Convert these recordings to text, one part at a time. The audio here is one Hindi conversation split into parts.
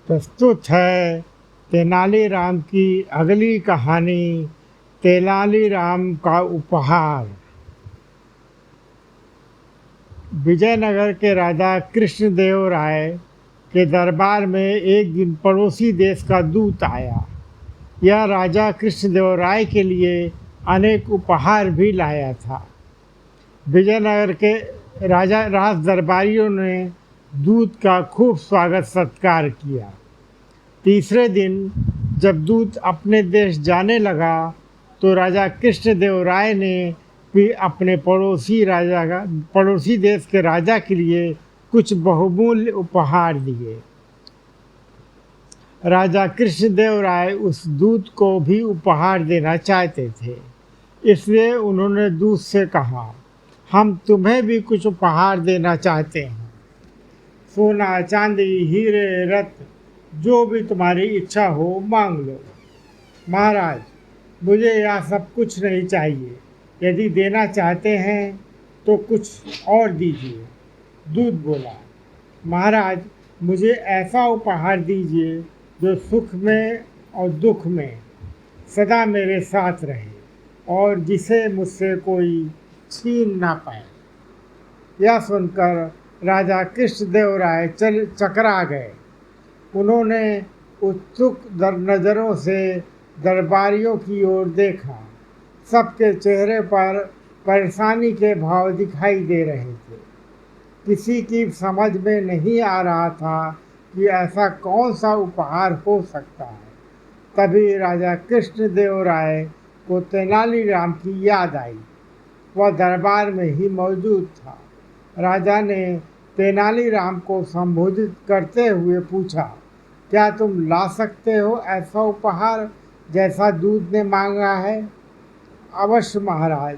प्रस्तुत है तेनालीराम की अगली कहानी, तेनालीराम का उपहार। विजयनगर के राजा कृष्णदेव राय के दरबार में एक दिन पड़ोसी देश का दूत आया। यह राजा कृष्णदेव राय के लिए अनेक उपहार भी लाया था। विजयनगर के राज दरबारियों ने दूत का खूब स्वागत सत्कार किया। तीसरे दिन जब दूत अपने देश जाने लगा तो राजा कृष्णदेव राय ने भी अपने पड़ोसी देश के राजा के लिए कुछ बहुमूल्य उपहार दिए। राजा कृष्णदेव राय उस दूत को भी उपहार देना चाहते थे, इसलिए उन्होंने दूत से कहा, हम तुम्हें भी कुछ उपहार देना चाहते हैं। सोना, चांदी, हीरे, रत्न, जो भी तुम्हारी इच्छा हो मांग लो। महाराज, मुझे यह सब कुछ नहीं चाहिए। यदि देना चाहते हैं तो कुछ और दीजिए। दूत बोला, महाराज, मुझे ऐसा उपहार दीजिए जो सुख में और दुख में सदा मेरे साथ रहे और जिसे मुझसे कोई छीन ना पाए। यह सुनकर राजा कृष्णदेव राय चकरा गए। उन्होंने उत्सुक नज़रों से दरबारियों की ओर देखा। सबके चेहरे पर परेशानी के भाव दिखाई दे रहे थे। किसी की समझ में नहीं आ रहा था कि ऐसा कौन सा उपहार हो सकता है। तभी राजा कृष्णदेव राय को तेनालीराम की याद आई। वह दरबार में ही मौजूद था। राजा ने तेनालीराम को संबोधित करते हुए पूछा, क्या तुम ला सकते हो ऐसा उपहार जैसा दूत ने मांगा है? अवश्य महाराज,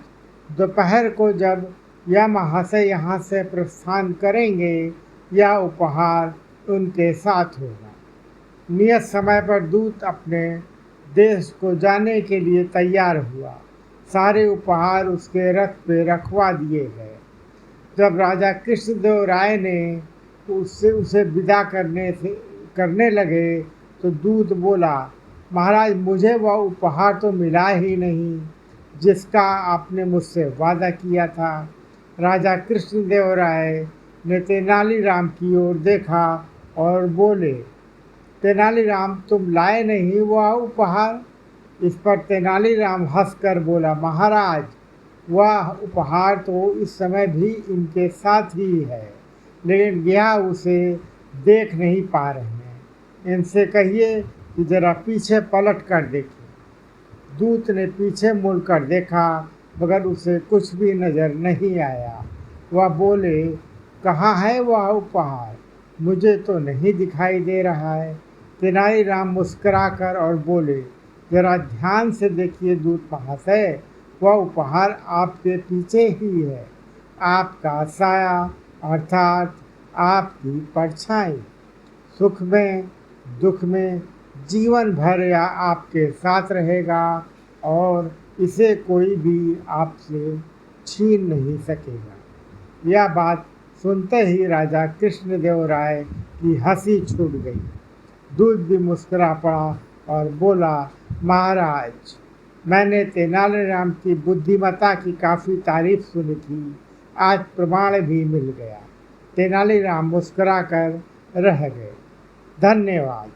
दोपहर को जब यह महाशय यहाँ से प्रस्थान करेंगे, यह उपहार उनके साथ होगा। नियत समय पर दूत अपने देश को जाने के लिए तैयार हुआ। सारे उपहार उसके रथ पे रखवा दिए गए। जब राजा कृष्णदेव राय ने उसे विदा करने लगे तो दूत बोला, महाराज, मुझे वह उपहार तो मिला ही नहीं जिसका आपने मुझसे वादा किया था। राजा कृष्णदेव राय ने तेनालीराम की ओर देखा और बोले, तेनालीराम, तुम लाए नहीं वह उपहार? इस पर तेनालीराम हंसकर बोला, महाराज, वह उपहार तो इस समय भी इनके साथ ही है, लेकिन यह उसे देख नहीं पा रहे हैं। इनसे कहिए कि जरा पीछे पलट कर देखें। दूत ने पीछे मुड़कर देखा, मगर उसे कुछ भी नजर नहीं आया। वह बोले, कहाँ है वह उपहार? मुझे तो नहीं दिखाई दे रहा है। तेनालीराम मुस्कुराकर और बोले, जरा ध्यान से देखिए दूत महाशय, वह उपहार आपके पीछे ही है। आपका साया, अर्थात आपकी परछाई। सुख में दुख में जीवन भर यह आपके साथ रहेगा और इसे कोई भी आपसे छीन नहीं सकेगा। यह बात सुनते ही राजा कृष्णदेव राय की हंसी छूट गई। दूत भी मुस्कुरा पड़ा और बोला, महाराज, मैंने तेनालीराम की बुद्धिमत्ता की काफ़ी तारीफ सुनी थी, आज प्रमाण भी मिल गया। तेनालीराम मुस्कुरा कर रह गए। धन्यवाद।